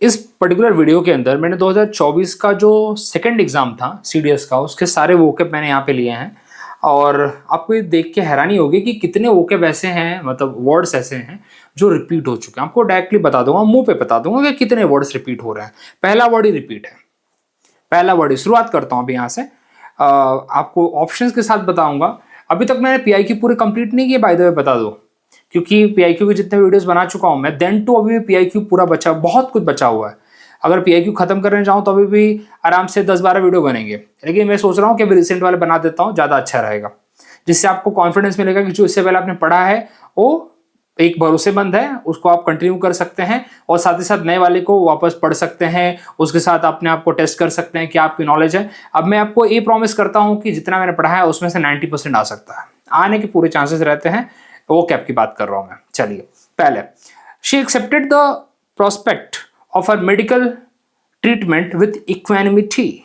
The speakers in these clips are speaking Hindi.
इस पर्टिकुलर वीडियो के अंदर मैंने 2024 का जो सेकंड एग्जाम था सीडीएस का, उसके सारे वोकैब मैंने यहाँ पे लिए हैं। और आपको ये देख के हैरानी होगी कि कितने वोकैब ऐसे हैं, मतलब वर्ड्स ऐसे हैं जो रिपीट हो चुके हैं। आपको डायरेक्टली बता दूंगा, मुंह पे बता दूंगा कि कितने वर्ड्स रिपीट हो रहे हैं। पहला वर्ड ही रिपीट है, पहला वर्ड ही। शुरुआत करता हूँ अभी यहाँ से। आपको ऑप्शंस के साथ बताऊंगा। अभी तक मैंने पीआई क्यू पूरे कंप्लीट नहीं किए, बाय द वे बता दो, क्योंकि पीआईक्यू के जितने वीडियोस बना चुका हूं मैं, देन टू अभी भी पीआईक्यू पूरा बचा, बहुत कुछ बचा हुआ है। अगर पीआईक्यू खत्म करने जाऊं तो अभी भी आराम से 10-12 वीडियो बनेंगे, लेकिन मैं सोच रहा हूं कि अभी रिसेंट वाले बना देता हूं, ज्यादा अच्छा रहेगा, जिससे आपको कॉन्फिडेंस मिलेगा कि जो इससे पहले आपने पढ़ा है वो एक भरोसेमंद है, उसको आप कंटिन्यू कर सकते हैं, और साथ ही साथ नए वाले को वापस पढ़ सकते हैं, उसके साथ अपने आप को टेस्ट कर सकते हैं कि आपकी नॉलेज है। अब मैं आपको ये प्रॉमिस करता हूं कि जितना मैंने पढ़ा है उसमें से 90% आ सकता है, आने के पूरे चांसेस रहते हैं। वो कैप की बात कर रहा हूं मैं। चलिए, पहले, she accepted the prospect of a medical treatment with equanimity.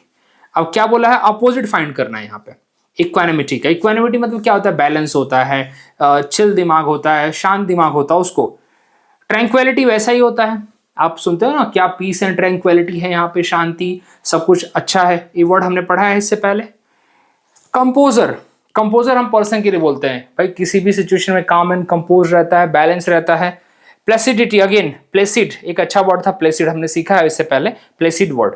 अब क्या बोला है, अपोजिट फाइंड करना है यहाँ पे इक्वानिमिटी का। इक्वानिमिटी मतलब क्या होता है, बैलेंस होता है, चिल दिमाग होता है, शांत दिमाग होता है उसको। ट्रैंक्विलिटी वैसा ही होता है, आप सुनते हो ना, क्या पीस एंड ट्रैंक्विलिटी है यहाँ पे, शांति, सब कुछ अच्छा है। ये वर्ड हमने पढ़ा है इससे पहले। कंपोजर, कंपोजर हम पर्सन के लिए बोलते हैं भाई, किसी भी सिचुएशन में काम एंड कंपोज रहता है, बैलेंस रहता है। प्लेसिडिटी, अगेन प्लेसिड एक अच्छा वर्ड था, प्लेसिड हमने सीखा है इससे पहले, प्लेसिड वर्ड।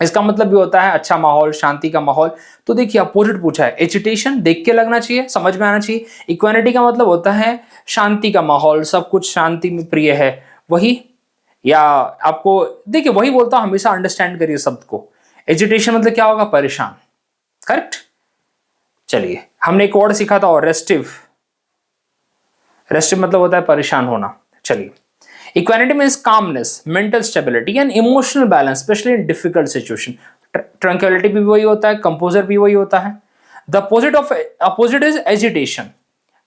इसका मतलब भी होता है अच्छा माहौल, शांति का माहौल। तो देखिए अपोजिट पूछा है, एजिटेशन, देख के लगना चाहिए, समझ में आना चाहिए। इक्वानिटी का मतलब होता है शांति का माहौल, सब कुछ शांति में प्रिय है, वही। या आपको देखिए वही बोलता हूं, हमेशा अंडरस्टैंड करिए शब्द को। एजिटेशन मतलब क्या होगा, परेशान, करेक्ट। चलिए, हमने एक वर्ड सीखा था, और रेस्टिव, रेस्टिव मतलब होता है परेशान होना। चलिए, equanimity means calmness, mental stability and emotional balance, specially in difficult situation. Tranquillity भी वही होता है, कंपोजर भी वही होता है। The opposite is agitation.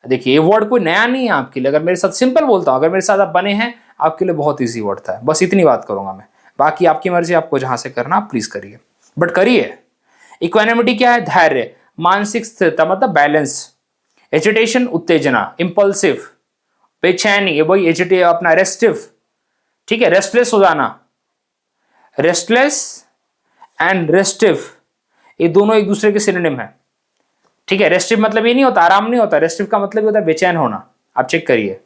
देखिए ये वर्ड कोई नया नहीं है आपके लिए, अगर मेरे साथ सिंपल बोलता हूं, अगर मेरे साथ आप बने हैं, आपके लिए बहुत ईजी वर्ड था। बस इतनी बात करूंगा मैं, बाकी आपकी मर्जी, आपको जहां से करना आप प्लीज करिए, बट करिए। इक्वानिमिटी क्या है, धैर्य, मानसिक स्थिरता मतलब बैलेंस। एजिटेशन उत्तेजना, इंपल्सिव, बेचैनी, ये वही एजिटे अपना रेस्टिव, ठीक है, रेस्टलेस हो जाना। रेस्टलेस एंड रेस्टिव ये दोनों एक दूसरे के सिनोनिम है, ठीक है। रेस्टिव मतलब ये नहीं होता आराम नहीं होता, रेस्टिव का मतलब होता है बेचैन होना। आप चेक करिए,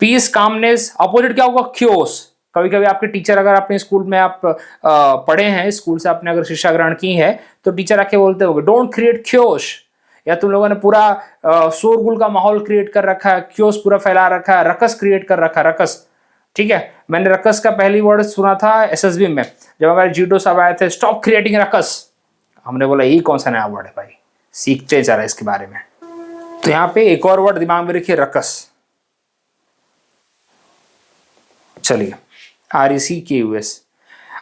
पीस, कामनेस। अपोजिट क्या होगा, क्योस। कभी कभी आपके टीचर, अगर अपने स्कूल में आप पढ़े हैं, स्कूल से आपने अगर शिक्षा ग्रहण की है, तो टीचर आके बोलते होंगे डोंट क्रिएट क्योस, या तुम लोगों ने पूरा शोरगुल का माहौल क्रिएट कर रखा है, क्योस पूरा फैला रखा है, रकस क्रिएट कर रखा है, रकस, ठीक है। मैंने रकस का पहली वर्ड सुना था एसएसबी में, जब हमारे जीडो साहब आए थे, स्टॉप क्रिएटिंग रकस। हमने बोला ये कौन सा नया वर्ड है भाई, सीखते जा रहा है इसके बारे में। तो यहाँ पे एक और वर्ड दिमाग में रखिए, रकस। चलिए, RECKUS।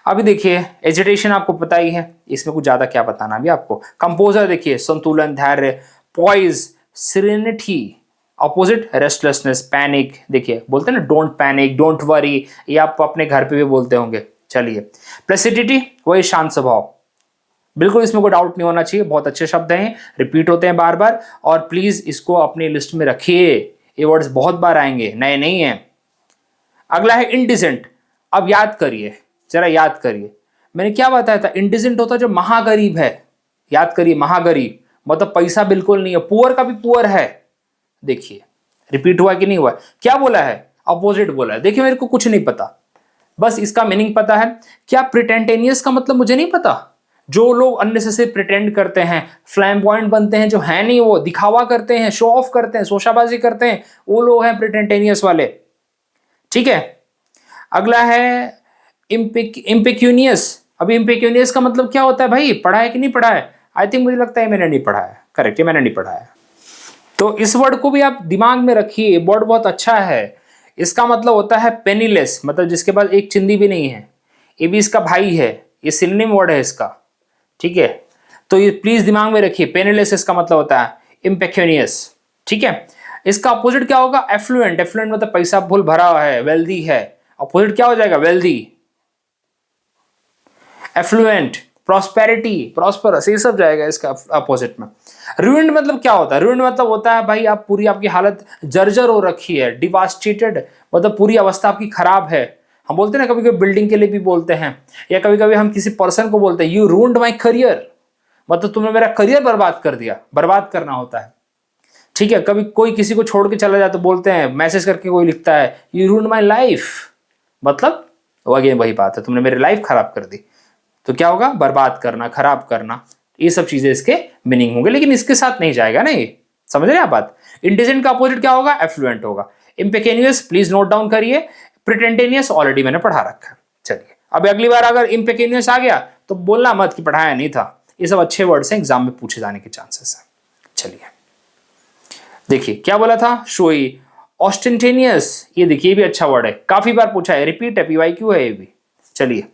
अभी देखिए एजिटेशन आपको पता ही है, इसमें कुछ ज्यादा क्या बताना अभी आपको। कंपोजर देखिए, संतुलन, धैर्य, poise, serenity. Opposite restlessness, panic. देखिए बोलते हैं ना डोंट पैनिक, डोंट वरी, ये आप अपने घर पे भी बोलते होंगे। चलिए, प्लेसिडिटी वही शांत स्वभाव, बिल्कुल इसमें कोई डाउट नहीं होना चाहिए, बहुत अच्छे शब्द हैं, रिपीट होते हैं बार बार, और प्लीज इसको अपनी लिस्ट में रखिए, ये वर्ड्स बहुत बार आएंगे, नए नहीं है। अगला है इंडिसेंट। अब याद करिए, जरा याद करिए, मैंने क्या बताया था, इंडिसेंट होता जो महागरीब है। याद करिए, महागरीब मतलब पैसा बिल्कुल नहीं है, पुअर का भी पुअर है। देखिए रिपीट हुआ कि नहीं हुआ, क्या बोला है, अपोजिट बोला है। देखिए मेरे को कुछ नहीं पता, बस इसका मीनिंग पता है। क्या प्रिटेंटेनियस का मतलब मुझे नहीं पता, जो लोग अननेसेसरी प्रिटेंड करते हैं, फ्लैम्बॉयंट बनते हैं, जो है नहीं वो दिखावा करते हैं, शो ऑफ करते हैं, शोशाबाजी करते हैं, वो लोग हैं प्रिटेंटेनियस वाले, ठीक है। अगला है इम्पेक्यूनियस। अभी इम्पेक्यूनियस का मतलब क्या होता है भाई, पढ़ा है कि नहीं पढ़ा है, आई थिंक मुझे लगता है मैंने नहीं पढ़ा है, करेक्ट है, मैंने नहीं पढ़ा है। तो इस वर्ड को भी आप दिमाग में रखिए, वर्ड बहुत अच्छा है। इसका मतलब होता है पेनीलेस, मतलब जिसके पास एक चिंदी भी नहीं है, ये भी इसका भाई है, ये सिनोनिम वर्ड है इसका, ठीक है। तो ये प्लीज दिमाग में रखिए, पेनीलेस इसका मतलब होता है इम्पेक्यूनियस, ठीक है। इसका अपोजिट क्या होगा, एफ्लुएंट। एफ्लुएंट मतलब पैसा फुल भरा हुआ है, वेल्दी है। अपोजिट क्या हो जाएगा, वेल्दी। एफ्लुएंट, प्रॉस्पेरिटी, प्रॉस्परस, ये सब जाएगा इसका अपोजिट में। रूइंड मतलब क्या होता है, रूइंड मतलब होता है भाई आप पूरी, आपकी हालत जर्जर हो रखी है, डिवास्टेटेड मतलब पूरी अवस्था आपकी खराब है, हम बोलते हैं ना, कभी कभी बिल्डिंग के लिए भी बोलते हैं, या कभी कभी हम किसी पर्सन को बोलते हैं यू रून्ड माई करियर, मतलब तुमने मेरा करियर बर्बाद कर दिया, बर्बाद करना होता है। ठीक है, कभी कोई किसी को छोड़ के चला जाए तो बोलते हैं, मैसेज करके कोई लिखता है यू रून्ड माई लाइफ, मतलब अगेन वही बात है, तुमने मेरी लाइफ खराब कर दी। तो क्या होगा, बर्बाद करना, खराब करना, ये सब चीजें इसके मीनिंग होंगे, लेकिन इसके साथ नहीं जाएगा ना ये, समझ रहे हैं आप बात। इंटेलिजेंट का अपोजिट क्या होगा, एफ्लुएंट होगा। इम्पेकेनियस प्लीज नोट डाउन करिए, प्रिटेंटेनियस ऑलरेडी मैंने पढ़ा रखा है। चलिए अब अगली बार अगर इम्पेकेनियस आ गया तो बोलना मत कि पढ़ाया नहीं था, ये सब अच्छे वर्ड्स हैं, एग्जाम में पूछे जाने के चांसेस हैं। चलिए देखिए क्या बोला था, शोई। ऑस्टेंटेनियस, ये देखिए भी अच्छा वर्ड है, काफी बार पूछा है, रिपीट है, पीवाईक्यू है ये भी। चलिए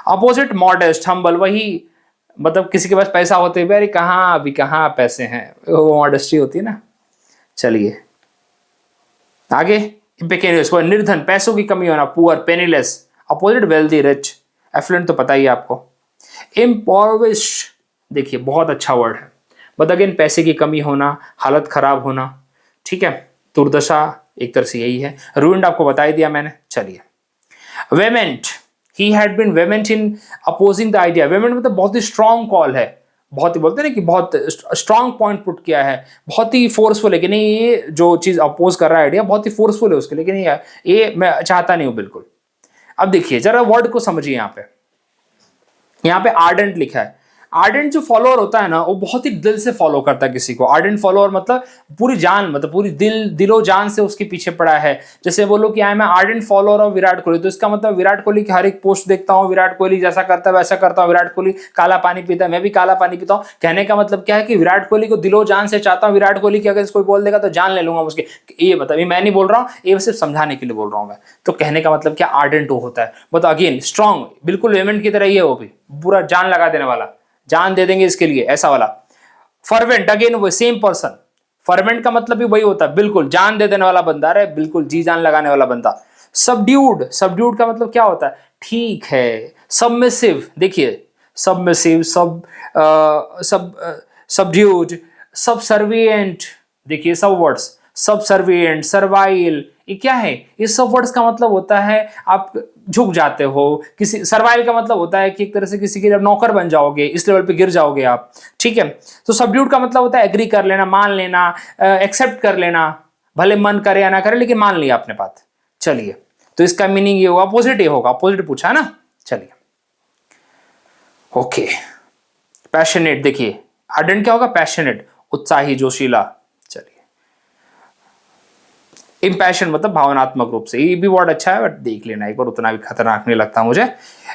अपोजिट मॉडेस्ट, हम्बल, वही मतलब किसी के पास पैसा होते हुए अरे कहाँ अभी कहाँ पैसे हैं, वो मॉडेस्टी होती है ना। चलिए आगे, इम्पेकेनियस वो निर्धन, पैसों की कमी होना, poor, penniless. Opposite wealthy, rich. Affluent तो पता ही है आपको। इम्पॉवर्इश्ड, देखिए बहुत अच्छा वर्ड है, बट अगेन पैसे की कमी होना, हालत खराब होना, ठीक है, दुर्दशा एक तरह से यही है। रूइंड आपको बता ही दिया मैंने। चलिए vehement, he had been vehement in opposing the idea. Vehement मतलब बहुत ही स्ट्रॉन्ग कॉल है, बहुत ही बोलते हैं ना कि बहुत स्ट्रॉन्ग पॉइंट पुट किया है, बहुत ही फोर्सफुल है कि नहीं ये जो चीज अपोज कर रहा है आइडिया बहुत ही फोर्सफुल है उसके, लेकिन ये मैं चाहता नहीं हूं बिल्कुल। अब देखिए जरा वर्ड को समझिए, यहाँ पे आर्डेंट लिखा है। आर्डेंट जो फॉलोअर होता है ना, वो बहुत ही दिल से फॉलो करता है किसी को। आर्डेंट फॉलोअर मतलब पूरी जान, मतलब पूरी दिलो जान से उसके पीछे पड़ा है। जैसे बोलो कि I am ardent follower of Virat Kohli, तो इसका मतलब विराट कोहली की हर एक पोस्ट देखता हूँ, विराट कोहली जैसा करता है वैसा करता हूँ, विराट कोहली काला पानी पीता है मैं भी काला पानी पीता हूँ। कहने का मतलब क्या है कि विराट कोहली को दिलो जान से चाहता हूँ, विराट कोहली की अगर कोई बोल देगा तो जान ले लूंगा उसकी। ये मतलब मैं नहीं बोल रहा हूँ, ये सिर्फ समझाने के लिए बोल रहा हूँ मैं। तो कहने का मतलब क्या, आर्डेंट वो होता है, बट अगेन स्ट्रॉन्ग, बिल्कुल वेमेंट की तरह ही है, वो भी पूरा जान लगा देने वाला, जान दे देंगे इसके लिए, ऐसा वाला। फर्वेंट, अगेन वो सेम पर्सन। फर्वेंट का मतलब भी वही होता है, बिल्कुल जान दे देने वाला बंदा, है बिल्कुल जी जान लगाने वाला बंदा। सबड्यूड, सबड्यूड का मतलब क्या होता है, ठीक है। सबमिसिव, देखिए सबमिसिव, सबड्यूड, सबसर्विएंट, देखिए सब वर्ड्स, सबसर्विएंट, सर्वाइल, ये क्या है, ये सब वर्ड्स का मतलब होता है आप झुक जाते हो किसी। सर्वाइल का मतलब होता है कि एक तरह से किसी के जब नौकर बन जाओगे, इस लेवल पे गिर जाओगे आप, ठीक है। तो सबड्यूड का मतलब होता है एग्री कर लेना, मान लेना, एक्सेप्ट कर लेना, भले मन करे या ना करे लेकिन मान लिया आपने बात। चलिए तो इसका मीनिंग ये होगा, अपोजिट ये होगा, अपोजिट पूछा है ना। चलिए ओके, पैशनेट, देखिए आर्डेंट क्या होगा, पैशनेट, उत्साही, जोशीला। इम्पैशन मतलब भावनात्मक रूप से, ये भी वर्ड अच्छा है बट देख लेना एक बार, उतना भी खतरनाक नहीं लगता मुझे।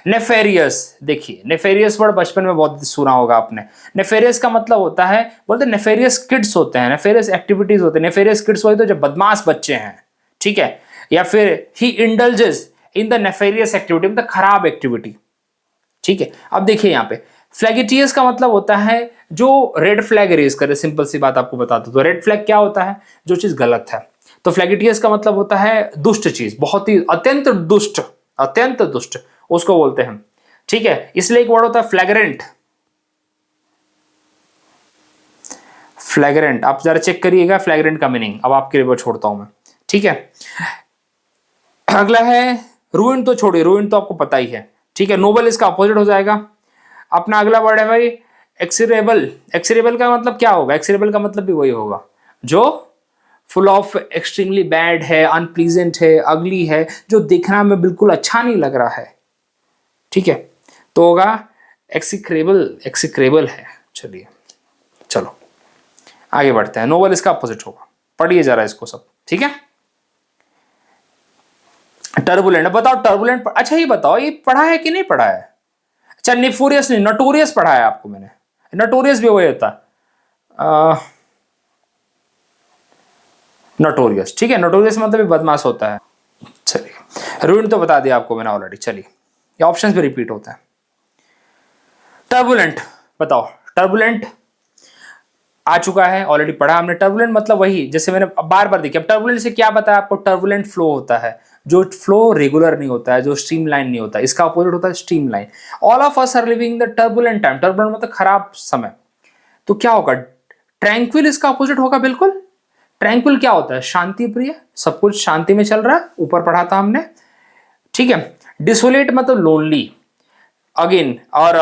नेफेरियस, देखिए नेफेरियस वर्ड बचपन में बहुत सुना होगा आपने। नेफेरियस का मतलब होता है, बोलते नेफेरियस किड्स होते हैं, नेफेरियस एक्टिविटीज होते हैं। नेफेरियस किड्स वही तो जो बदमाश बच्चे हैं, ठीक है। या फिर he indulges in the nefarious activity, मतलब खराब एक्टिविटी, ठीक है। अब देखिए यहाँ पे फ्लैगिटियस का मतलब होता है जो रेड फ्लैग रेज करे। सिंपल सी बात आपको बता दूं तो रेड फ्लैग क्या होता है, जो चीज गलत है। तो फ्लैगिटियस का मतलब होता है दुष्ट चीज, बहुत ही अत्यंत दुष्ट, अत्यंत दुष्ट उसको बोलते हैं, ठीक है। इसलिए एक वर्ड होता है फ्लैग्रेंट। फ्लैग्रेंट आप जरा चेक करिएगा फ्लैग्रेंट का मीनिंग, अब आपके लिए छोड़ता हूं मैं, ठीक है। अगला है रूइन, तो छोड़िए, रूइन तो आपको पता ही है, ठीक है। नोबल इसका अपोजिट हो जाएगा। अपना अगला वर्ड है भाई एक्सरेबल। एक्सरेबल का मतलब क्या होगा, एक्सरेबल का मतलब भी वही होगा जो फुल ऑफ एक्सट्रीमली बैड है, अनप्लीजेंट है, अगली है, जो देखना में बिल्कुल अच्छा नहीं लग रहा है, ठीक है। तो होगा एक्सिक्रेबल, एक्सिक्रेबल है। चलिए चलो आगे बढ़ते हैं, नोबल इसका अपोजिट होगा, पढ़िए जरा इसको सब, ठीक है। टर्बुलेंट, बताओ टर्बुलेंट, अच्छा ये बताओ ये पढ़ा है कि नहीं पढ़ा है। अच्छा निफोरियस नहीं, नटोरियस पढ़ा है आपको मैंने, नटोरियस भी वही होता है, नटोरियस, ठीक है। नटोरियस मतलब भी बदमाश होता है। चलिए रूइन तो बता दिया आपको मैंने ऑलरेडी। चलिए ये ऑप्शंस भी रिपीट होता है। टर्बुलेंट, बताओ टर्बुलेंट आ चुका है, ऑलरेडी पढ़ा हमने। टर्बुलेंट मतलब वही, जैसे मैंने बार बार देखिए, अब टर्बुलेंट से क्या बताया आपको, टर्बुलेंट फ्लो होता है, जो फ्लो रेगुलर नहीं होता है, जो स्ट्रीमलाइन नहीं होता है, इसका अपोजिट होता है streamline. All of us are living the turbulent time, turbulent मतलब खराब समय। तो क्या होगा, ट्रैंक्विल इसका अपोजिट होगा बिल्कुल। ट्रैंक्विल क्या होता है, शांति प्रिय, सब कुछ शांति में चल रहा है, ऊपर पढ़ा था हमने, ठीक है। डिसोलेट मतलब लोनली अगेन। और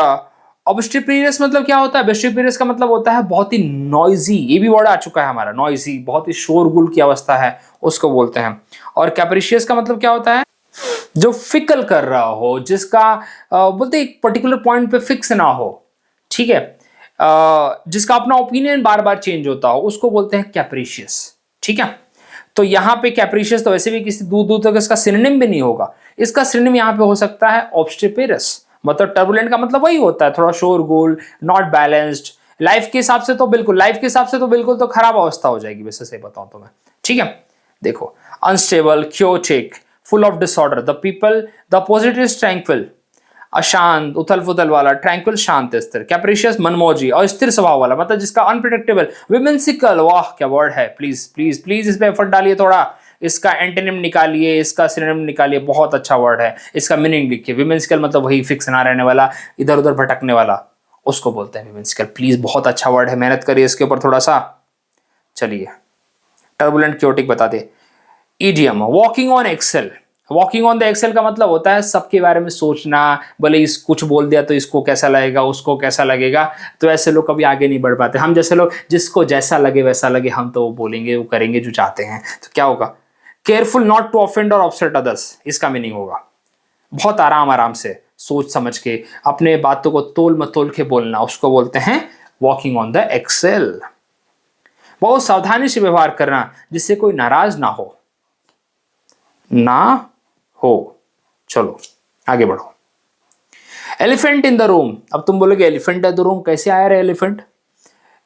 ऑब्स्ट्रिपेरियस मतलब क्या होता है? ऑब्स्ट्रिपेरियस का मतलब होता है बहुत ही नॉइजी, ये भी वर्ड आ चुका है हमारा, नॉइजी, बहुत ही शोरगुल की अवस्था है उसको बोलते हैं। और कैप्रिशियस का मतलब क्या होता है? जो फिकल कर रहा हो, जिसका बोलते एक पर्टिकुलर पॉइंट पे फिक्स ना हो, ठीक है, जिसका अपना ओपिनियन बार बार चेंज होता हो, उसको बोलते हैं कैप्रिशियस। ठीक है, तो यहां पे कैप्रिशियस तो वैसे भी किसी दूर दूर तक इसका सिनोनिम भी नहीं होगा, इसका सिनोनिम यहां पे हो सकता है ऑब्स्टिपेरस। मतलब टर्बुलेंट का मतलब वही होता है, थोड़ा शोरगुल, नॉट बैलेंस्ड। लाइफ के हिसाब से तो बिल्कुल, लाइफ के हिसाब से तो बिल्कुल तो खराब अवस्था हो जाएगी वैसे से बताऊं तो मैं। ठीक है, देखो, unstable, chaotic, full of disorder, the people, the opposite is tranquil, अशांत, उथल फुथल वाला, ट्रैंक्विल शांत स्थिर, कैप्रिशियस मनमोजी, अस्थिर स्वभाव वाला, मतलब जिसका अनप्रिडिक्टेबल, विमेंसिकल, वाह क्या वर्ड है, प्लीज प्लीज प्लीज इस पे एफर्ट डालिए थोड़ा, इसका एंटोनिम निकालिए, इसका सिनोनिम निकालिए, बहुत अच्छा वर्ड है, इसका मीनिंग लिखिए। विमेंसिकल मतलब वही फिक्स ना रहने वाला, इधर उधर भटकने वाला, उसको बोलते हैं विमेंसिकल। प्लीज बहुत अच्छा वर्ड है, मेहनत करिए इसके ऊपर थोड़ा सा। चलिए, टर्बुलेंट क्योटिक बता दे। Idiom, walking on eggshell. Walking on the eggshell का मतलब होता है सबके बारे में सोचना, भले इस कुछ बोल दिया तो इसको कैसा लगेगा, उसको कैसा लगेगा, तो ऐसे लोग कभी आगे नहीं बढ़ पाते। हम जैसे लोग, जिसको जैसा लगे वैसा लगे, हम तो वो बोलेंगे, वो करेंगे जो चाहते हैं, तो क्या होगा? केयरफुल नॉट टू ऑफेंड और अपसेट अदर्स, इसका मीनिंग होगा बहुत आराम आराम से, सोच समझ के, अपने बातों को तोल मतोल के बोलना, उसको बोलते हैं वॉकिंग ऑन द एक्सेल। बहुत सावधानी से व्यवहार करना, जिससे कोई नाराज ना हो, ना हो। चलो आगे बढ़ो। एलिफेंट इन द रूम, अब तुम बोलोगे एलिफेंट इन द रूम कैसे आया रे एलिफेंट?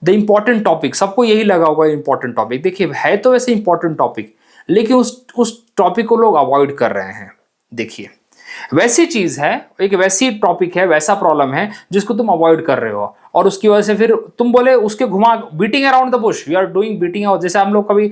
द इंपॉर्टेंट टॉपिक, सबको यही लगा होगा इंपॉर्टेंट टॉपिक। देखिए है तो वैसे इंपॉर्टेंट टॉपिक, लेकिन उस टॉपिक को लोग अवॉइड कर रहे हैं। देखिए, वैसी चीज है, एक वैसी टॉपिक है, वैसा प्रॉब्लम है जिसको तुम अवॉइड कर रहे हो, और उसकी वजह से फिर तुम बोले उसके घुमा, beating around the bush, we are doing beating, जैसे हम लोग कभी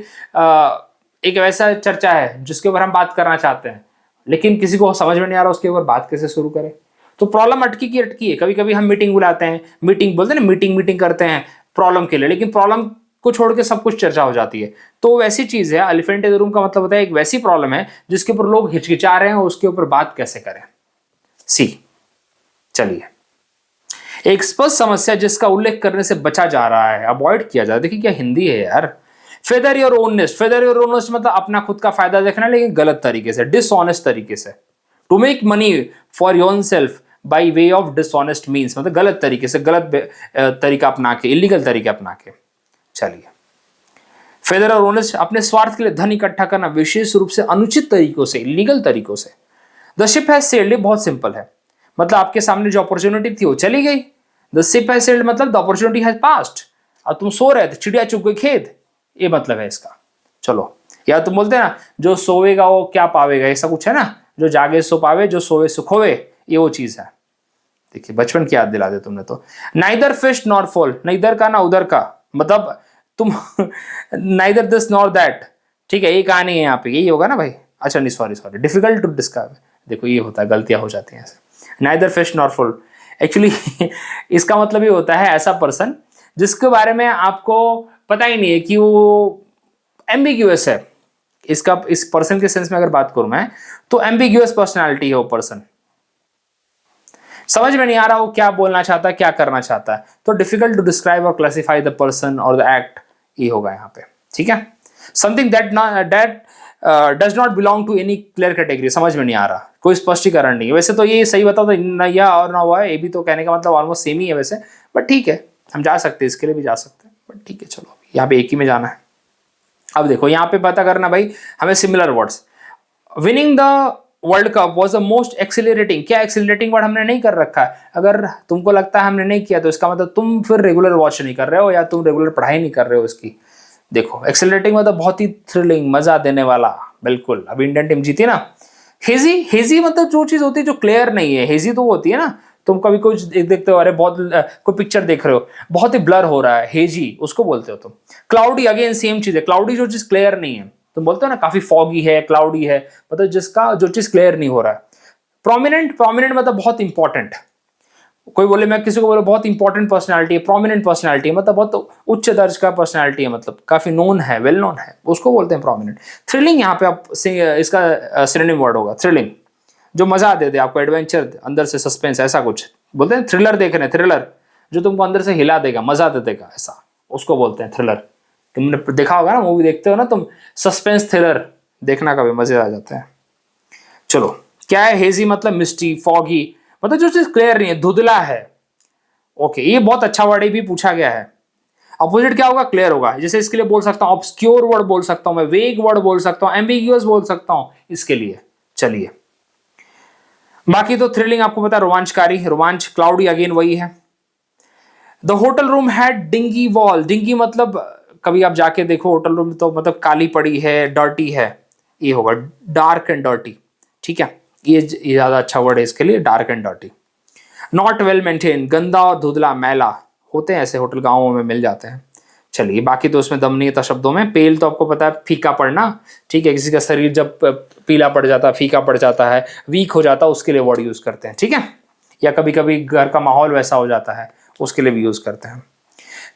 एक वैसा चर्चा है जिसके ऊपर हम बात करना चाहते हैं, लेकिन किसी को समझ में नहीं आ रहा उसके ऊपर बात कैसे शुरू करें, तो प्रॉब्लम अटकी की अटकी है। कभी कभी हम मीटिंग बुलाते हैं, मीटिंग बोलते हैं ना, मीटिंग मीटिंग करते हैं प्रॉब्लम के लिए, लेकिन प्रॉब्लम को छोड़ के सब कुछ चर्चा हो जाती है। तो वैसी चीज है, एलिफेंट इन द रूम का मतलब होता है एक वैसी प्रॉब्लम है जिसके ऊपर लोग हिचकिचा रहे हैं, उसके ऊपर बात कैसे करें। सी, चलिए, एक स्पष्ट समस्या जिसका उल्लेख करने से बचा जा रहा है, अवॉइड किया जाए। देखिए क्या हिंदी है यार। फेदर योर ओननेस्ट, फेदर योर ओननेस्ट मतलब अपना खुद का फायदा देखना, लेकिन गलत तरीके से, डिसऑनेस्ट तरीके से। To make money for yourself by way of dishonest means, मतलब गलत तरीके से, गलत तरीका अपना के, इलीगल तरीके अपना के। चलिए, फेदर और ओनेस्ट, अपने स्वार्थ के लिए धन इकट्ठा करना, विशेष रूप से अनुचित तरीकों से, इलीगल तरीकों से। द शिप हैज सेल्ड, बहुत सिंपल है, मतलब आपके सामने जो अपॉर्चुनिटी थी वो चली गई। द शिप हैज सेल्ड मतलब द अपॉर्चुनिटी हैज पास्ड, अब तुम सो रहे थे, चिड़िया चुग गई खेत, ये मतलब है इसका। चलो, या तुम बोलते हैं ना, जो सोएगा वो क्या पावेगा, ऐसा कुछ है ना, जो जागे सो पावे, जो सोए सो खोवे, ये वो चीज है। देखिए, बचपन की याद दिला दे तुमने तो। नाइदर फिश नॉर फॉल, ना इधर का ना उधर का, मतलब तुम नाइदर दिस नॉर दैट, ठीक है, ये कहानी है यहाँ पे, यही होगा ना भाई। अच्छा नहीं, sorry sorry, difficult to describe, देखो ये होता है, गलतियां हो जाती हैं ऐसे। Neither fish nor fowl, actually इसका मतलब ये होता है ऐसा पर्सन जिसके बारे में आपको पता ही नहीं है कि वो एम्बिग्यूअस है। इसका, इस पर्सन के सेंस में अगर बात करूं मैं, तो एम्बिग्यूअस पर्सनालिटी है वो पर्सन, समझ में नहीं आ रहा वो क्या बोलना चाहता है, क्या करना चाहता है, तो डिफिकल्ट टू डिस्क्राइब और क्लासिफाई द पर्सन और द एक्ट, ये होगा यहाँ पे। ठीक है, something that does not belong to any clear category, समझ में नहीं आ रहा, कोई स्पष्टीकरण नहीं है। वैसे तो ये सही बताओ तो न या और ना हुआ है, ये भी तो कहने का मतलब ऑलमोस्ट सेम ही है वैसे, बट ठीक है, हम जा सकते हैं, इसके लिए भी जा सकते हैं, बट ठीक है, चलो यहाँ पे एक ही में जाना है। अब देखो यहाँ पे पता करना भाई हमें similar words. Winning the world cup was the most accelerating, क्या एक्सिलरेटिंग वर्ड हमने नहीं कर रखा है? अगर तुमको लगता है हमने नहीं किया तो इसका मतलब तुम फिर रेगुलर वॉच नहीं कर रहे हो, या तुम रेगुलर पढ़ाई नहीं कर रहे हो इसकी। देखो, एक्सिलरेटिंग मतलब बहुत ही थ्रिलिंग, मजा देने वाला, बिल्कुल। अब इंडियन टीम जीती ना। हेजी, हेजी मतलब जो चीज होती है जो क्लियर नहीं है, हेजी तो होती है ना, तुम कभी कुछ देखते हो, अरे बहुत कोई पिक्चर देख रहे हो, बहुत ही ब्लर हो रहा है, हेजी उसको बोलते हो तुम। क्लाउडी, अगेन सेम चीज है, क्लाउडी जो चीज क्लियर नहीं है, तुम बोलते हो ना काफी फॉगी है, क्लाउडी है, मतलब जिसका जो चीज क्लियर नहीं हो रहा है। प्रोमिनेंट, प्रोमिनेंट मतलब बहुत इंपॉर्टेंट, कोई बोले, मैं किसी को बोले बहुत इंपॉर्टेंट पर्सनालिटी है, प्रोमिनेंट पर्सनालिटी है, मतलब बहुत उच्च दर्ज का पर्सनालिटी है, मतलब काफी नोन है, वेल नोन है, उसको बोलते हैं प्रोमिनेंट। थ्रिलिंग यहाँ पे आप इसका सिनोनिम वर्ड होगा, थ्रिलिंग। जो मजा दे दे आपको, एडवेंचर, अंदर से सस्पेंस, ऐसा कुछ बोलते हैं। थ्रिलर देख रहे हैं, थ्रिलर जो तुमको अंदर से हिला देगा, मजा दे देगा, ऐसा उसको बोलते हैं थ्रिलर। तुमने देखा होगा ना, मूवी देखते हो ना तुम, सस्पेंस थ्रिलर देखना, कभी मजे आ जाते हैं। चलो, क्या है हेजी मतलब मिस्टी, फॉगी मतलब जो चीज क्लियर नहीं है, धुंधला है। ओके, ये बहुत अच्छा वर्ड भी पूछा गया है। अपोजिट क्या होगा? क्लियर होगा। जैसे इसके लिए बोल सकता हूं ऑब्सक्योर वर्ड बोल सकता हूं मैं, वेग वर्ड बोल सकता हूं, एम्बिग्यूअस बोल सकता हूं इसके लिए। चलिए, बाकी तो थ्रिलिंग आपको पता है, रोमांचकारी, रोमांच, क्लाउडी अगेन वही है। The hotel room had dingy wall, dingy मतलब कभी आप जाके देखो होटल रूम तो मतलब काली पड़ी है, डर्टी है, ये होगा डार्क एंड डर्टी। ठीक है, ये ज्यादा अच्छा वर्ड है इसके लिए, dark and dirty. Not well maintain, गंदा, धुंधला, मैला, होते हैं ऐसे होटल, गाँवों में मिल जाते हैं। चलिए, बाकी तो उसमें दम नहीं था शब्दों में। पेल तो आपको पता है फीका पड़ना, ठीक है, किसी का शरीर जब पीला पड़ जाता है, फीका पड़ जाता है, वीक हो जाता है, उसके लिए वर्ड यूज करते हैं। ठीक है, या कभी कभी घर का माहौल वैसा हो जाता है, उसके लिए भी यूज करते हैं।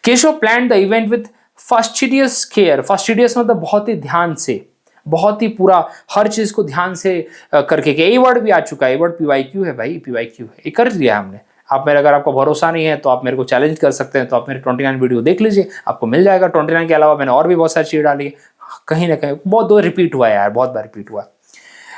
Keshav plan the event with fastidious care, fastidious मतलब बहुत ही ध्यान से, बहुत ही पूरा हर चीज को ध्यान से करके। ये वर्ड भी आ चुका है, ये वर्ड पीवाईक्यू है भाई, पीवाईक्यू है, ये कर दिया हमने। आप मेरे, अगर आपको भरोसा नहीं है तो आप मेरे को चैलेंज कर सकते हैं, तो आप मेरे 29 वीडियो देख लीजिए, आपको मिल जाएगा। 29 के अलावा मैंने और भी बहुत सारी चीज डाली है, कहीं ना कहीं बहुत दो रिपीट हुआ है यार, बहुत बार रिपीट हुआ।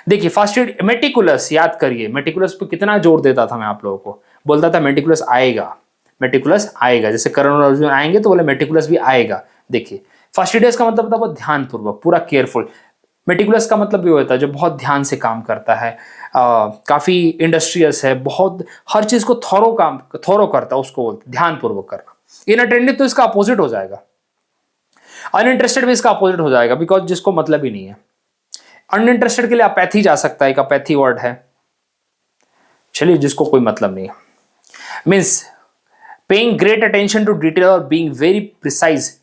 देखिए, फर्स्ट एड, मेटिकुलस, याद करिए मेटिकुलस पे कितना जोर देता था मैं आप लोगों को, बोलता था मेटिकुलस आएगा, मेटिकुलस आएगा, जैसे करण और अर्जुन आएंगे तो बोले मेटिकुलस भी आएगा। देखिए, फास्टिडियस का मतलब था बहुत ध्यानपूर्वक, पूरा केयरफुल। मेटिकुलस का मतलब भी होता है जो बहुत ध्यान से काम करता है, काफी इंडस्ट्रियस है, बहुत हर चीज को थोरो करता है, उसको बोलते ध्यानपूर्वक करना। इनअटेंटिव तो इसका अपोजिट हो जाएगा, अनइंटरेस्टेड भी इसका अपोजिट हो जाएगा, बिकॉज जिसको मतलब ही नहीं है। अनइंटरेस्टेड के लिए अपैथी जा सकता है, एक अपैथी वर्ड है। चलिए, जिसको कोई मतलब नहीं है, means paying great attention to detail और बीइंग वेरी प्रिसाइज।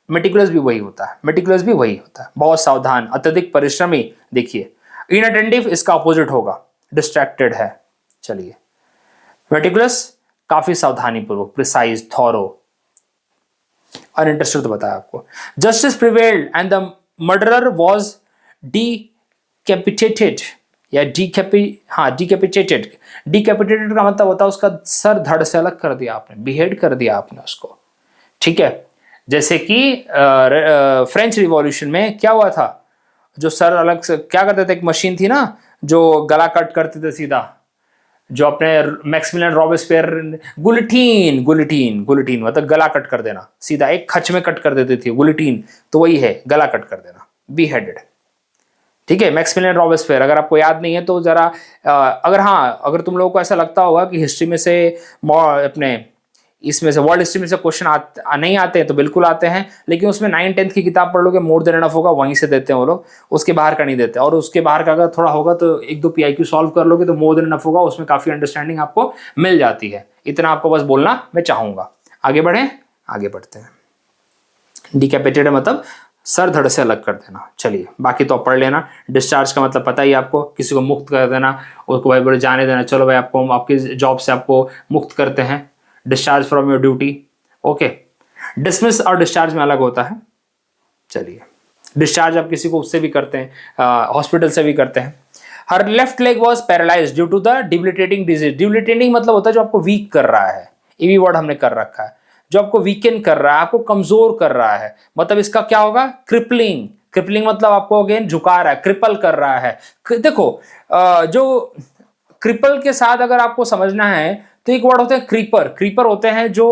मेटिकुलस भी वही होता है, मेटिकुलस भी वही होता है, बहुत सावधान, अत्यधिक परिश्रमी। देखिए, इनअटेंटिव इसका अपोजिट होगा, डिस्ट्रैक्टेड है। चलिए, मेटिकुलस काफी सावधानी पूर्वक, प्रिसाइज, थॉरो। अनइंटरेस्टेड तो बताया आपको। Justice prevailed and the murderer was decapitated या डिकैपिटेटेड। डिकैपिटेटेड का मतलब होता है उसका सर धड़ से अलग कर दिया आपने, बिहेड कर दिया आपने उसको। ठीक है, जैसे कि फ्रेंच रिवॉल्यूशन में क्या हुआ था, जो सर अलग से क्या करते थे, एक मशीन थी ना जो गला कट करते थे सीधा, जो अपने मैक्सिमिलियन रॉबेस्पियर, गुलिटीन, गुलिटीन, गुलिटीन मतलब गला कट कर देना, सीधा एक खच में कट कर देती थी, गुलिटीन तो वही है, गला कट कर देना, बी हेडेड। ठीक है, मैक्सिमिलियन रॉबेस्पियर, अगर आपको याद नहीं है तो जरा अगर तुम लोगों को ऐसा लगता होगा कि हिस्ट्री में से अपने इसमें से वर्ल्ड हिस्ट्री में से क्वेश्चन नहीं आते हैं, तो बिल्कुल आते हैं, लेकिन उसमें 9-10 की किताब पढ़ लोगे, मोर देन एनफ होगा, वहीं से देते हैं वो लोग, उसके बाहर का नहीं देते। और उसके बाहर का अगर थोड़ा होगा तो 1-2 PIQ सॉल्व कर लोगे तो मोर देन एनफ होगा, उसमें काफी अंडरस्टैंडिंग आपको मिल जाती है। इतना आपको बस बोलना मैं चाहूंगा। आगे बढ़े, आगे बढ़ते हैं। डिकैपिटेटेड मतलब सर धड़ से अलग कर देना। चलिए, बाकी तो आप पढ़ लेना। डिस्चार्ज का मतलब पता ही आपको, किसी को मुक्त कर देना, उसको भाई बोले जाने देना, चलो भाई आपको हम आपकी जॉब से आपको मुक्त करते हैं, discharge from your duty. Okay, dismiss और डिस्चार्ज में अलग होता है। चलिए, डिस्चार्ज आप किसी को उससे भी करते हैं, हॉस्पिटल से भी करते हैं। Her left leg was paralyse due to the debilitating disease. Debilitating मतलब होता है जो आपको वीक कर रहा है, ये भी वर्ड हमने कर रखा है, जो आपको वीकेंड कर रहा है, आपको कमजोर कर रहा है, मतलब इसका क्या होगा, क्रिपलिंग। क्रिपलिंग मतलब आपको अगेन झुका रहा है, क्रिपल कर रहा है। देखो, जो क्रिपल के साथ अगर आपको समझना है तो एक वर्ड होते हैं क्रीपर। क्रीपर होते हैं जो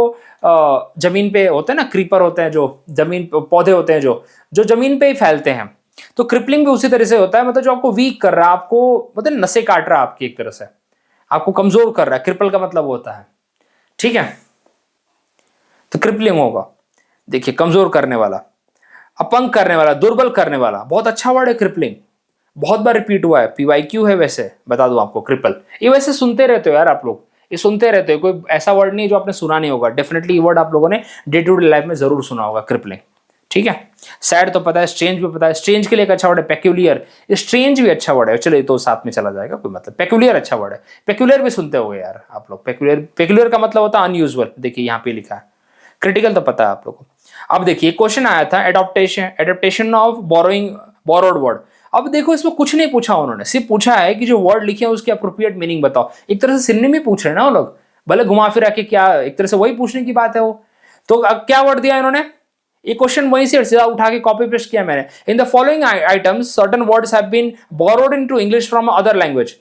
जमीन पे होते हैं ना, क्रीपर होते हैं जो जमीन पौधे होते हैं जो जो जमीन पे ही फैलते हैं। तो क्रिपलिंग भी उसी तरह से होता है, मतलब जो आपको वीक कर रहा है, आपको मतलब नसें काट रहा है आपकी, एक तरह से आपको कमजोर कर रहा है। क्रिपल का मतलब होता है, ठीक है, तो क्रिपलिंग होगा। देखिए, कमजोर करने वाला, अपंग करने वाला, दुर्बल करने वाला, बहुत अच्छा वर्ड है क्रिपलिंग, बहुत बार रिपीट हुआ है, PYQ है। वैसे बता दूं आपको, क्रिपल, ये वैसे सुनते रहते हो यार आप लोग, ये सुनते रहते हो, कोई ऐसा वर्ड नहीं जो आपने सुना नहीं होगा, डेफिनेटली ये वर्ड आप लोगों ने डे टू डे लाइफ में जरूर सुना होगा, क्रिपलिंग। ठीक है, सैड तो पता है, स्ट्रेंज भी पता है, स्ट्रेंज के लिए एक अच्छा वर्ड है पेक्यूलियर, स्ट्रेंज भी अच्छा वर्ड है, चलिए तो साथ में चला जाएगा, कोई मतलब। पेक्यूलियर अच्छा वर्ड है, पेक्यूलियर भी सुनते होगे यार आप लोग। पेक्यूलियर, पेक्यूलियर का मतलब होता है अनयूजुअल, देखिए यहाँ पे लिखा है। क्रिटिकल तो पता है आप लोगों को। अब देखिए, क्वेश्चन आया था adaptation, adaptation of borrowing, borrowed word. अब देखो इसमें कुछ नहीं पूछा उन्होंने, सिर्फ पूछा है कि जो वर्ड लिखे हैं उसकी अप्रोप्रिएट मीनिंग बताओ। एक तरह से सिनोनिम ही पूछ रहे हैं ना वो लोग, भले घुमा फिरा के, क्या एक तरह से वही पूछने की बात है वो। तो अब क्या वर्ड दिया इन्होंने, ये क्वेश्चन वहीं से सीधा उठा के कॉपी पेस्ट किया मैंने। In the following items certain words have been borrowed into English from other language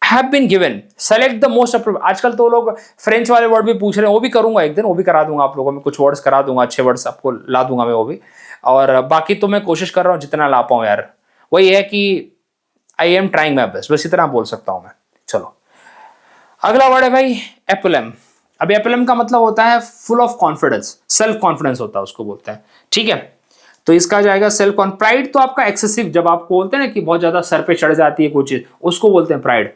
have been given, select the most appropriate. आजकल तो लोग फ्रेंच वाले वर्ड भी पूछ रहे हैं, वो भी करूंगा एक दिन, वो भी करा दूंगा आप लोगों में, कुछ वर्ड्स करा दूंगा, अच्छे वर्ड्स आपको ला दूंगा मैं वो भी। और बाकी तो मैं कोशिश कर रहा हूँ जितना ला पाऊँ यार, वही है कि I am trying my best, बस इतना बोल सकता हूँ मैं। चलो अगला वर्ड है भाई एपोलेम। अब एपोलेम का मतलब होता है full of confidence, self confidence होता है उसको बोलते हैं, ठीक है। तो इसका जाएगा सेल्फ कॉन्फिडेंस। प्राइड तो आपका एक्सेसिव, जब आपको बोलते हैं ना कि बहुत ज्यादा सर पे चढ़ जाती है कोई चीज, उसको बोलते हैं प्राइड।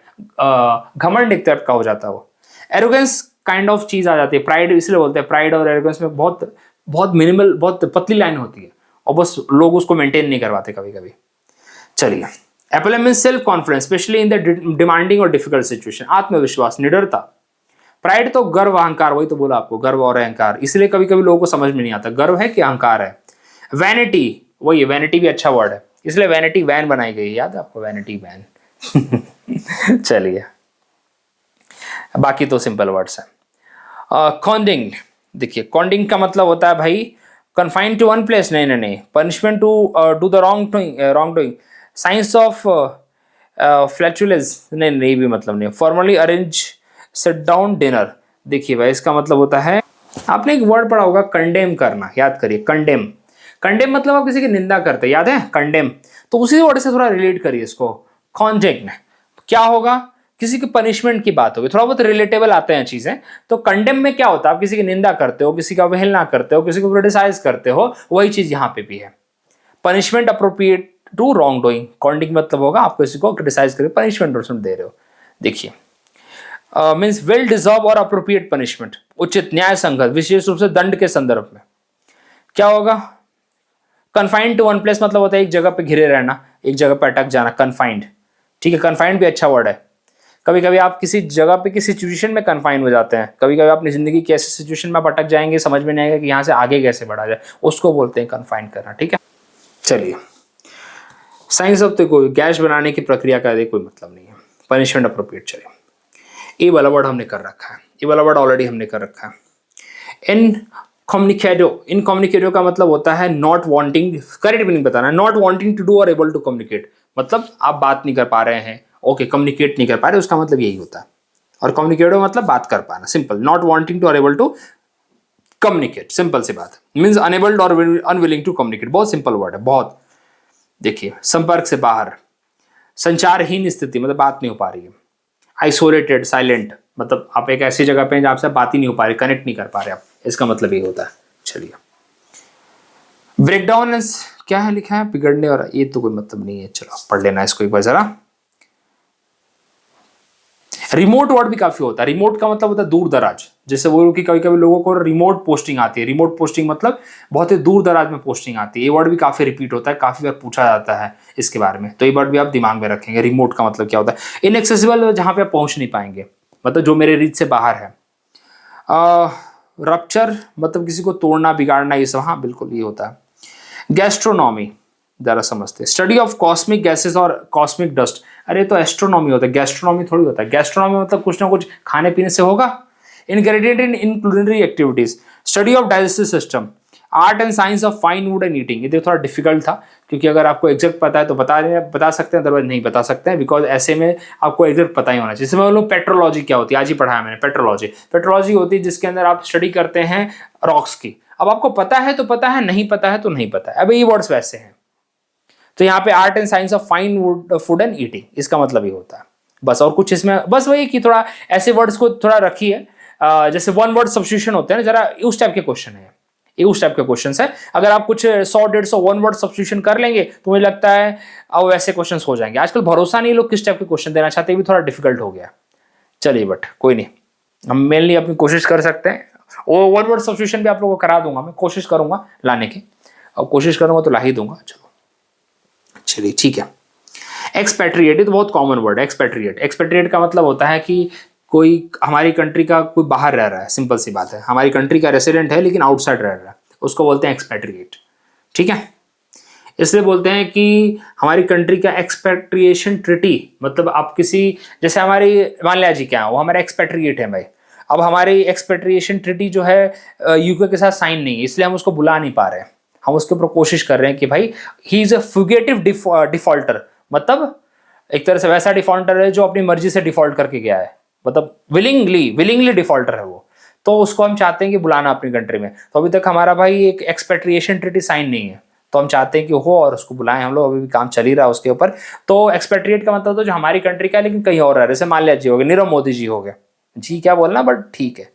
घमंड एक टाइप का हो जाता है वो। एरोगेंस काइंड ऑफ चीज आ जाती है, प्राइड इसलिए बोलते हैं, प्राइड और एरोगेंस में बहुत बहुत मिनिमल, बहुत पतली लाइन होती है और बस लोग उसको मेंटेन नहीं करवाते कभी कभी। चलिए, aplomb means self confidence specially in the demanding और डिफिकल्ट सिचुएशन। आत्मविश्वास, निडरता। प्राइड तो गर्व अहंकार, वही तो बोला आपको, गर्व और अहंकार, इसलिए कभी कभी लोगों को समझ में नहीं आता गर्व है कि अहंकार है। वैनिटी, वही वैनिटी भी अच्छा वर्ड है, इसलिए वैनिटी वैन बनाई गई, याद है आपको वैनिटी वैन। चलिए बाकी तो सिंपल वर्ड्स है। कॉन्डिंग, देखिए कॉन्डिंग का मतलब होता है भाई कन्फाइंड टू वन प्लेस, नहीं नहीं नहीं, punishment to do the wrong doing, science of flatulence, नहीं नहीं भी मतलब नहीं। Formally arrange sit down dinner, देखिए भाई इसका मतलब होता है, आपने एक वर्ड पढ़ा होगा कंडेम करना, याद करिए कंडेम। कंडेम मतलब आप किसी की निंदा करते, याद है कंडेम, तो उसी वर्ड से थोड़ा रिलेट करिए इसको। कॉन्जेक्ट क्या होगा, किसी की पनिशमेंट की बात होगी, थोड़ा बहुत रिलेटेबल आते हैं चीजें। तो कंडेम में क्या होता है, आप किसी की निंदा करते हो, किसी का अवहेलना करते हो, किसी को क्रिटिसाइज करते हो, वही चीज यहाँ पे भी है। Punishment appropriate to wrongdoing, condign मतलब होगा आप किसी को क्रिटिसाइज करके पनिशमेंट दे रहे हो। देखिए मीन्स वेल डिजर्व और अप्रोप्रिएट पनिशमेंट, उचित न्याय संगत, विशेष रूप से दंड के संदर्भ में। क्या होगा, कन्फाइंड टू वन प्लेस मतलब होता है एक जगह पे घिरे रहना, एक जगह पे अटक जाना, कन्फाइंड, ठीक है। कन्फाइंड भी अच्छा वर्ड है। कभी कभी आप किसी जगह पे किसी सिचुएशन में कन्फाइन हो जाते हैं, कभी कभी अपनी जिंदगी की ऐसी सिचुएशन में आप अटक जाएंगे, समझ में नहीं आएगा कि यहाँ से आगे कैसे बढ़ा जाए, उसको बोलते हैं कन्फाइन करना, ठीक है। चलिए साइंस ऑफ तो कोई गैस बनाने की प्रक्रिया का कोई मतलब नहीं है। पनिशमेंट अप्रोप्रिएट, चलिए ये वाला वर्ड हमने कर रखा है, ये वाला वर्ड ऑलरेडी हमने कर रखा है। इन कम्युनिकेटो का मतलब होता है नॉट वांटिंग, करेक्ट मीनिंग बताना, नॉट वांटिंग टू डू और एबल टू कम्युनिकेट, मतलब आप बात नहीं कर पा रहे हैं, ओके कम्युनिकेट नहीं कर पा रहे, उसका मतलब यही होता है। और कम्युनिकेटो मतलब बात कर पाना, सिंपल, नॉट वांटिंग टू और एबल टू कम्युनिकेट, सिंपल सी बात है, मींस अनएबल्ड और अनविलिंग टू कम्युनिकेट, बहुत सिंपल वर्ड है बहुत। देखिए संपर्क से बाहर, संचारहीन स्थिति मतलब बात नहीं हो पा रही है। आइसोलेटेड, साइलेंट मतलब आप एक ऐसी जगह पे हैं जहां से बात ही नहीं हो पा रही, कनेक्ट नहीं कर पा रहे आप, इसका मतलब ये होता है। चलिए ब्रेकडाउन क्या है लिखा है, बिगड़ने, और ये तो कोई मतलब नहीं है, चलो पढ़ लेना इसको एक बार जरा। रिमोट वर्ड भी काफी होता है, रिमोट का मतलब होता है दूर दराज, जैसे वो कि कभी कभी लोगों को रिमोट पोस्टिंग आती है, रिमोट पोस्टिंग मतलब बहुत ही दूर दराज में पोस्टिंग आती है, ये वर्ड भी काफी रिपीट होता है, काफी बार पूछा जाता है इसके बारे में, तो ये वर्ड भी आप दिमाग में रखेंगे। रिमोट का मतलब क्या होता है, इनएक्सेसिबल, जहां पे आप पहुंच नहीं पाएंगे, मतलब जो मेरे रीच से बाहर है। रप्चर मतलब किसी को तोड़ना, बिगाड़ना, ये सब, हाँ बिल्कुल ये होता है। गैस्ट्रोनॉमी जरा समझते, स्टडी ऑफ कॉस्मिक गैसेस और कॉस्मिक डस्ट, अरे तो एस्ट्रोनॉमी होता है, गैस्ट्रोनॉमी थोड़ी होता है। गैस्ट्रोनॉमी मतलब कुछ ना कुछ खाने पीने से होगा। Ingredient in culinary activities, study of digestive system, art and science of fine would and eating, ये थोड़ा डिफिकल्ट था, क्योंकि अगर आपको एग्जैक्ट पता है तो बता सकते हैं, अदरवाइज नहीं बता सकते हैं, बिकॉज ऐसे में आपको एग्जैक्ट पता ही होना चाहिए। जैसे मैं बोलूँ पेट्रोलॉजी क्या होती है, आज ही पढ़ाया मैंने, पेट्रोलॉजी होती है जिसके अंदर आप स्टडी करते हैं रॉक्स की। अब आपको पता है तो पता है, नहीं पता है तो नहीं पता है, अब ये वर्ड्स वैसे हैं। तो यहाँ पे art and science of fine food and eating, इसका मतलब ये होता है बस, और कुछ इसमें बस वही कि थोड़ा ऐसे वर्ड्स को थोड़ा रखिए, जैसे वन वर्ड सब्स्टिट्यूशन होते हैं ना, जरा उस टाइप के क्वेश्चन है ये, उस टाइप के क्वेश्चन है। अगर आप कुछ 100-150 वन वर्ड सब्स्टिट्यूशन कर लेंगे तो मुझे लगता है अब वैसे क्वेश्चन हो जाएंगे। आजकल भरोसा नहीं लोग किस टाइप के क्वेश्चन देना चाहते हैं, भी थोड़ा डिफिकल्ट हो गया। चलिए बट कोई नहीं, हम मेनली अपनी कोशिश कर सकते हैं, वो वन वर्ड सब्स्टिट्यूशन भी आप लोगों को करा दूंगा, मैं कोशिश करूंगा लाने की, और कोशिश करूंगा तो ला ही दूंगा। चलो चलिए ठीक है। एक्सपेट्रिएट, ये तो बहुत कॉमन वर्ड है, एक्सपेट्रिएट का मतलब होता है कि कोई हमारी कंट्री का कोई बाहर रह रहा है, सिंपल सी बात है, हमारी कंट्री का रेसिडेंट है लेकिन आउटसाइड रह रहा है, उसको बोलते हैं एक्सपेट्रिएट, ठीक है। इसलिए बोलते हैं कि हमारी कंट्री का एक्सपेट्रिएशन ट्रिटी, मतलब आप किसी, जैसे हमारी हिमालय जी क्या है, वो हमारे एक्सपेट्रिएट है भाई। अब हमारी एक्सपेट्रिएशन ट्रिटी जो है यूके के साथ साइन नहीं है, इसलिए हम उसको बुला नहीं पा रहे हैं। हम उसके ऊपर कोशिश कर रहे हैं कि भाई he is a fugitive defaulter, मतलब एक तरह से वैसा डिफॉल्टर है जो अपनी मर्जी से डिफॉल्ट करके गया है, मतलब विलिंगली डिफॉल्टर है वो। तो उसको हम चाहते हैं कि बुलाना अपनी कंट्री में। तो अभी तक हमारा भाई एक एक्सपेट्रिएशन ट्रिटी साइन नहीं है, तो हम चाहते हैं कि हो और उसको बुलाएं हम लोग। अभी भी काम चल ही रहा है उसके ऊपर। तो एक्सपेट्रिएट का मतलब तो जो हमारी कंट्री का है लेकिन कहीं और रह रहे, जैसे माल्या जी हो गए, नीरव मोदी जी हो गए, जी क्या बोलना, बट ठीक है।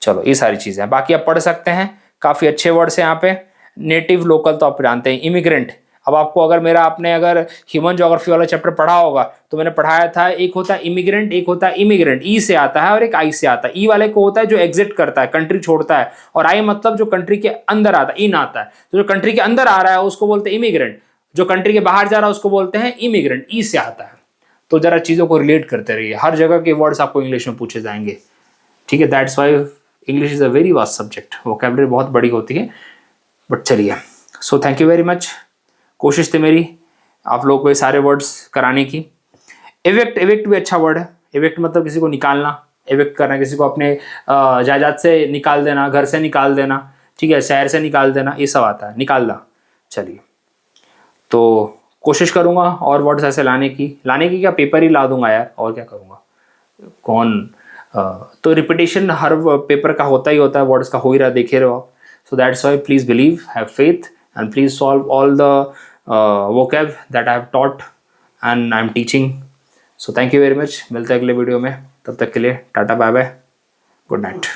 चलो ये सारी चीजें हैं, बाकी आप पढ़ सकते हैं, काफी अच्छे वर्ड्स हैं यहाँ पे। नेटिव लोकल तो आप जानते हैं, इमिग्रेंट। अब आपको अगर मेरा आपने अगर ह्यूमन ज्योग्राफी वाला चैप्टर पढ़ा होगा तो मैंने पढ़ाया था, एक होता है इमिग्रेंट, एक होता है इमिग्रेंट, ई से आता है और एक आई से आता है। ई वाले को होता है जो एग्जिट करता है, कंट्री छोड़ता है, और आई मतलब जो कंट्री के अंदर आता है, इन आता है। तो जो कंट्री के अंदर आ रहा है उसको बोलते हैं इमिग्रेंट, जो कंट्री के बाहर जा रहा है उसको बोलते हैं इमिग्रेंट, ई से आता है। तो जरा चीजों को रिलेट करते रहिए, हर जगह के वर्ड्स आपको इंग्लिश में पूछे जाएंगे, ठीक है। That's why English is a very vast subject, vocabulary बहुत बड़ी होती है। बट चलिए, so thank you very much. कोशिश थी मेरी आप लोगों को ये सारे वर्ड्स कराने की। एविक्ट, एविक्ट भी अच्छा वर्ड है। एविक्ट मतलब किसी को निकालना, एविक्ट करना, किसी को अपने जायदाद से निकाल देना, घर से निकाल देना, ठीक है, शहर से निकाल देना, ये सब आता है, निकालना। चलिए, तो कोशिश करूँगा और वर्ड्स ऐसे लाने की क्या पेपर ही ला दूंगा यार, और क्या करूँगा, कौन तो रिपीटेशन हर पेपर का होता ही होता है, वर्ड्स का हो ही रहा, देखे रहो आप। So that's why please believe, have faith and please solve all the vocab that I have taught and I am teaching. So thank you very much, मिलते हैं अगले वीडियो में, तब तक के लिए tata bye bye, good night.